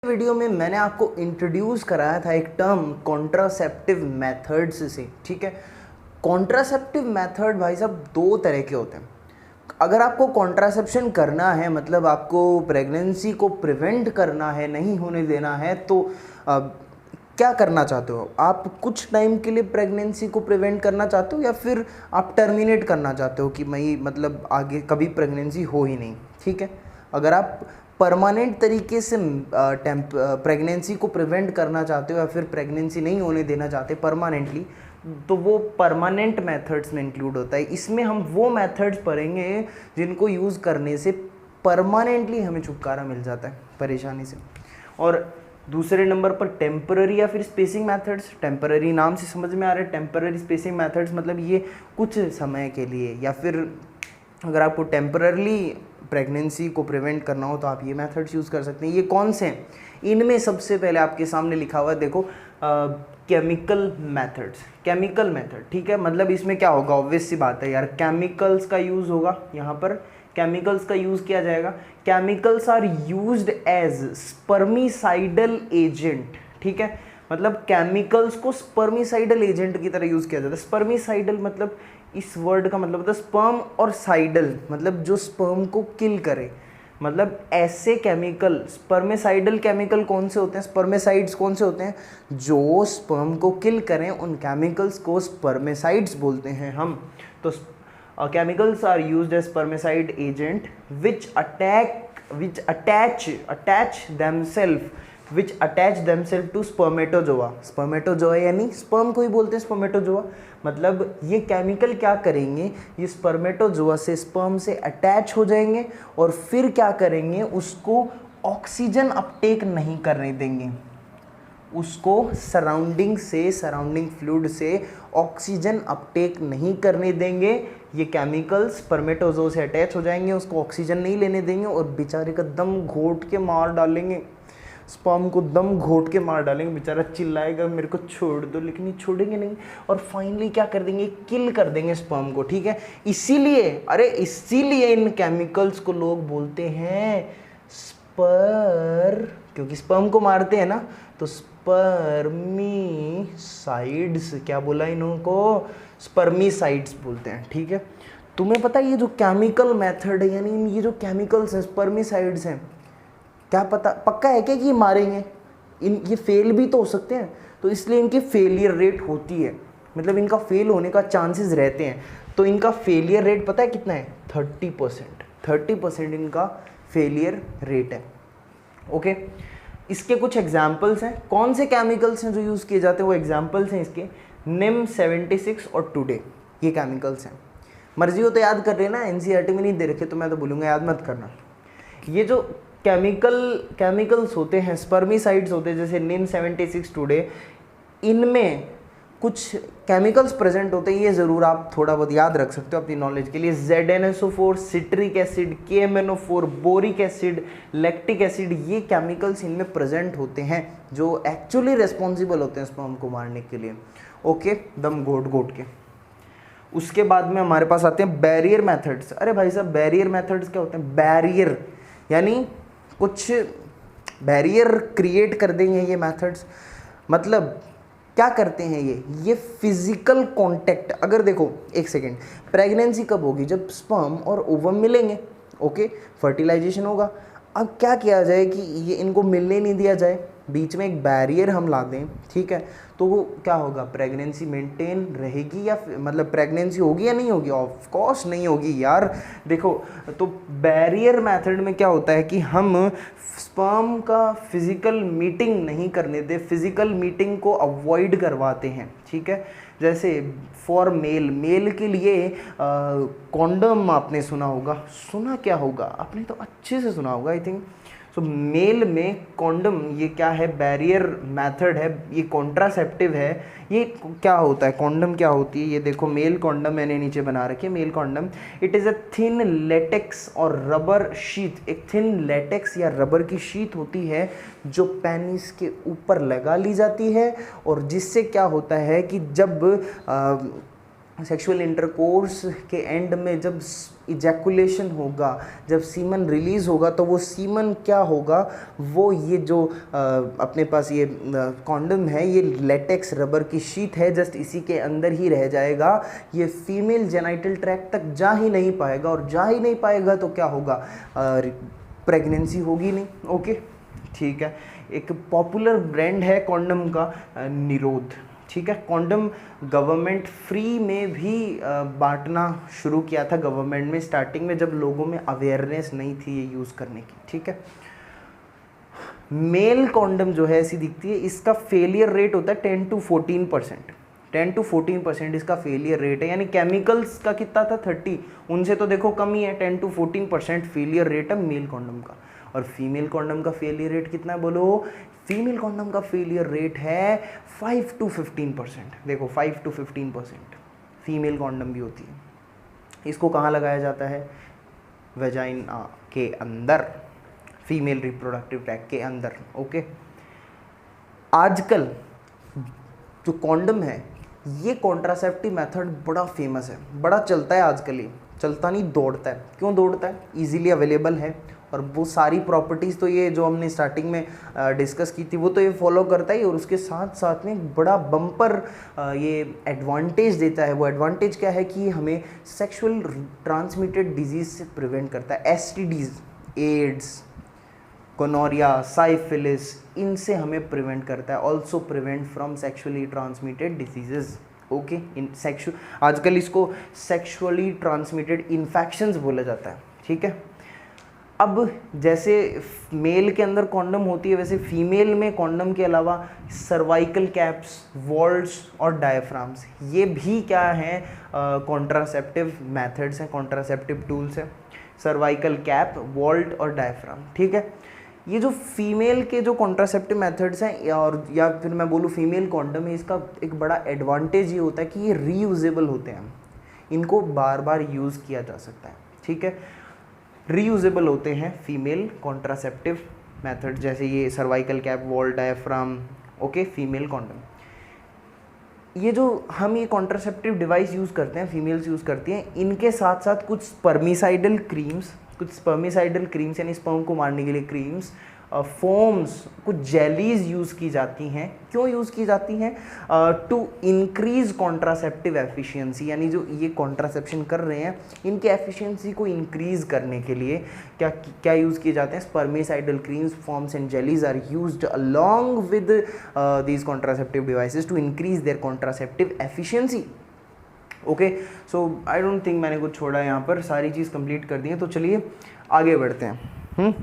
Video में मैंने आपको इंट्रोड्यूस कराया था एक टर्म कॉन्ट्रासेप्टिव मेथड्स से। ठीक है, कॉन्ट्रासेप्टिव मेथड भाई साहब दो तरह के होते हैं। अगर आपको कॉन्ट्रासेप्शन करना है, मतलब आपको प्रेगनेंसी को प्रिवेंट करना है, नहीं होने देना है, तो क्या करना चाहते हो आप? कुछ टाइम के लिए प्रेगनेंसी को प्रिवेंट करना चाहते हो या फिर आप टर्मिनेट करना चाहते हो कि मैं मतलब आगे कभी प्रेगनेंसी हो ही नहीं। ठीक है, अगर आप परमानेंट तरीके से प्रेगनेंसी को प्रिवेंट करना चाहते हो या फिर प्रेगनेंसी नहीं होने देना चाहते परमानेंटली, तो वो परमानेंट मेथड्स में इंक्लूड होता है। इसमें हम वो मेथड्स पढ़ेंगे जिनको यूज़ करने से परमानेंटली हमें छुटकारा मिल जाता है परेशानी से। और दूसरे नंबर पर टेम्पररी या फिर स्पेसिंग मेथड्स। टेम्पररी नाम से समझ में आ रहा है, टेम्पररी स्पेसिंग मेथड्स मतलब ये कुछ समय के लिए, या फिर अगर आपको टेम्पररली प्रेगनेंसी को प्रिवेंट करना हो तो आप ये मेथड्स यूज़ कर सकते हैं। ये कौन से हैं? इनमें सबसे पहले आपके सामने लिखा हुआ है, देखो, केमिकल मेथड्स। केमिकल मेथड, ठीक है, मतलब इसमें क्या होगा? ऑब्वियस सी बात है यार, केमिकल्स का यूज़ होगा। यहाँ पर केमिकल्स का यूज़ किया जाएगा। Chemicals are used as spermicidal agent. ठीक है, मतलब केमिकल्स को स्पर्मिसाइडल एजेंट की तरह यूज़ किया जाता है। स्पर्मिसाइडल मतलब इस वर्ड का मतलब होता है स्पर्म, और साइडल मतलब जो स्पर्म को किल करे। मतलब ऐसे केमिकल, स्पर्मिसाइडल केमिकल कौन से होते हैं? स्पर्मेसाइड्स कौन से होते हैं? जो स्पर्म को किल करें, उन केमिकल्स को स्पर्मेसाइड्स बोलते हैं हम। तो chemicals are used as spermicide agent which attach themselves to spermatozoa. Spermatozoa यानी स्पर्म को ही बोलते हैं स्पर्मेटोजोआ। मतलब ये केमिकल क्या करेंगे? ये स्पर्मेटोजोआ से, स्पर्म से अटैच हो जाएंगे और फिर क्या करेंगे? उसको ऑक्सीजन अपटेक नहीं करने देंगे। उसको सराउंडिंग फ्लूइड से ऑक्सीजन अपटेक नहीं करने देंगे। ये केमिकल्स स्पर्मेटोजोआ से अटैच हो जाएंगे, उसको ऑक्सीजन नहीं लेने देंगे और बेचारे का दम घोट के मार डालेंगे। स्पर्म को दम घोट के मार डालेंगे, बेचारा चिल्लाएगा मेरे को छोड़ दो, लेकिन ये छोड़ेंगे नहीं। और फाइनली क्या कर देंगे? किल कर देंगे स्पर्म को। ठीक है, इसीलिए इन केमिकल्स को लोग बोलते हैं क्योंकि स्पर्म को मारते हैं ना, तो स्पर्मीसाइड्स, क्या बोला इनको? स्पर्मीसाइड्स बोलते हैं। ठीक है, तुम्हें पता है ये जो केमिकल मेथड है, यानी ये जो केमिकल्स हैं, स्पर्मीसाइड्स हैं, क्या पता पक्का है क्या कि ये मारेंगे? ये फेल भी तो हो सकते हैं, तो इसलिए इनकी फेलियर रेट होती है, मतलब इनका फेल होने का चांसेस रहते हैं। तो इनका फेलियर रेट पता है कितना है? 30%। 30% इनका फेलियर रेट है। ओके, इसके कुछ एग्जाम्पल्स हैं। कौन से केमिकल्स हैं जो यूज़ किए जाते हैं? वो एग्जाम्पल्स हैं इसके निम 76 और टुडे, ये केमिकल्स हैं। मर्जी हो तो याद कर लेना, एनसीईआरटी में नहीं दे रखे तो मैं तो बोलूँगा याद मत करना। ये जो केमिकल्स होते हैं, स्पर्मीसाइड्स होते हैं, जैसे निम 76 टुडे, इनमें कुछ केमिकल्स प्रेजेंट होते हैं, ये ज़रूर आप थोड़ा बहुत याद रख सकते हो अपनी नॉलेज के लिए। ZnSO4, citric acid, KMnO4, boric acid, lactic acid, ये केमिकल्स इनमें प्रेजेंट होते हैं जो एक्चुअली रिस्पॉन्सिबल होते हैं स्पर्म को मारने के लिए। ओके, दम घोट के। उसके बाद में हमारे पास आते हैं बैरियर मेथड्स। अरे भाई साहब, बैरियर मेथड्स क्या होते हैं? बैरियर यानी कुछ बैरियर क्रिएट कर देंगे ये मेथड्स। मतलब क्या करते हैं ये फिजिकल कांटेक्ट। अगर देखो एक सेकेंड, प्रेगनेंसी कब होगी? जब स्पर्म और ओवम मिलेंगे। ओके, फर्टिलाइजेशन होगा। अब क्या किया जाए कि ये इनको मिलने नहीं दिया जाए, बीच में एक बैरियर हम ला दें। ठीक है, तो वो क्या होगा? प्रेगनेंसी मेंटेन रहेगी या मतलब प्रेगनेंसी होगी या नहीं होगी? ऑफ कोर्स नहीं होगी यार। देखो, तो बैरियर मेथड में क्या होता है कि हम स्पर्म का फिजिकल मीटिंग नहीं करने दे, फिजिकल मीटिंग को अवॉइड करवाते हैं। ठीक है, जैसे फॉर मेल के लिए कॉन्डम आपने सुना होगा। सुना क्या होगा? आपने तो अच्छे से सुना होगा आई थिंक। सो मेल में कॉन्डम, ये क्या है? बैरियर मेथड है, ये कॉन्ट्रासेप्टिव है। ये क्या होता है? कॉन्डम क्या होती है? ये देखो, मेल कॉन्डम मैंने नीचे बना रखी है। Male condom, it is a thin latex और रबर शीट। एक थिन लेटेक्स या रबर की शीट होती है जो पेनिस के ऊपर लगा ली जाती है, और जिससे क्या होता है कि जब सेक्सुअल इंटरकोर्स के एंड में जब इजैकुलेशन होगा, जब सीमन रिलीज होगा तो वो सीमन क्या होगा, वो ये जो अपने पास ये कॉन्डम है, ये लेटेक्स रबर की शीट है, जस्ट इसी के अंदर ही रह जाएगा, ये फीमेल जेनाइटल ट्रैक्ट तक जा ही नहीं पाएगा, और जा ही नहीं पाएगा तो क्या होगा, प्रेगनेंसी होगी नहीं। ओके ठीक है। एक पॉपुलर ब्रांड है कॉन्डम का निरोध, ठीक है। कॉन्डम गवर्नमेंट फ्री में भी बांटना शुरू किया था गवर्नमेंट में, स्टार्टिंग में जब लोगों में अवेयरनेस नहीं थी ये यूज़ करने की, ठीक है। मेल कॉन्डम जो है ऐसी दिखती है, इसका फेलियर रेट होता है 10 to 14%, 10 to 14% इसका फेलियर रेट है, यानी केमिकल्स का कितना था 30, उनसे तो देखो कम ही है, 10 to 14% फेलियर रेट है मेल कॉन्डम का। और फीमेल कॉन्डम का फेलियर रेट कितना है बोलो, फीमेल कॉन्डम का फेलियर रेट है 5 to 15%, देखो 5 to 15% फीमेल कॉन्डम भी होती है। इसको कहाँ लगाया जाता है, वेजाइना के अंदर, फीमेल रिप्रोडक्टिव ट्रैक्ट के अंदर। ओके, आजकल जो कॉन्डम है ये कॉन्ट्रासेप्टिव मेथड बड़ा फेमस है, बड़ा चलता है आजकल, ये चलता नहीं दौड़ता है। क्यों दौड़ता है, इजीली अवेलेबल है, और वो सारी प्रॉपर्टीज़ तो ये जो हमने स्टार्टिंग में डिस्कस की थी वो तो ये फॉलो करता ही, और उसके साथ साथ में एक बड़ा बम्पर ये एडवांटेज देता है। वो एडवांटेज क्या है कि हमें सेक्सुअल ट्रांसमिटेड डिजीज़ से प्रिवेंट करता है, एसटीडीज़, एड्स, गोनोरिया, साइफिलिस, इनसे हमें प्रिवेंट करता है। Also prevent from sexually transmitted diseases. Okay, in sexual, आजकल इसको सेक्सुअली ट्रांसमिटेड इन्फेक्शंस बोला जाता है, ठीक है। अब जैसे मेल के अंदर कॉन्डम होती है, वैसे फीमेल में कॉन्डम के अलावा सर्वाइकल कैप्स, वॉल्ट्स और डायफ्राम्स, ये भी क्या हैं, कॉन्ट्रासेप्टिव मेथड्स हैं, कॉन्ट्रासेप्टिव टूल्स हैं। सर्वाइकल कैप, वॉल्ट और डायफ्राम, ठीक है। ये जो फीमेल के जो कॉन्ट्रासेप्टिव मेथड्स हैं, और या फिर मैं बोलूँ फीमेल कॉन्डम है, इसका एक बड़ा एडवांटेज ये होता है कि ये रीयूजेबल होते हैं, इनको बार बार यूज़ किया जा सकता है, ठीक है। रीयूजेबल होते हैं फीमेल कॉन्ट्रासेप्टिव मेथड, जैसे ये cervical cap, vault, diaphragm. Okay, female condom, ये जो हम ये कॉन्ट्रासेप्टिव डिवाइस यूज़ करते हैं, फीमेल्स यूज़ करती हैं, इनके साथ साथ कुछ स्पर्मिसाइडल क्रीम्स यानी स्पर्म को मारने के लिए क्रीम्स, फोम्स, कुछ जेलीज यूज़ की जाती हैं। क्यों यूज़ की जाती हैं, टू इंक्रीज कॉन्ट्रासेप्टिव एफिशिएंसी, यानी जो ये कॉन्ट्रासेप्शन कर रहे हैं इनकी एफिशिएंसी को इंक्रीज करने के लिए क्या क्या यूज़ किए जाते हैं, spermicidal creams, foams and jellies are used along with these contraceptive devices to increase their contraceptive efficiency. Okay, so I don't think मैंने कुछ छोड़ा यहाँ पर, सारी चीज़ कंप्लीट कर दी है, तो चलिए आगे बढ़ते हैं।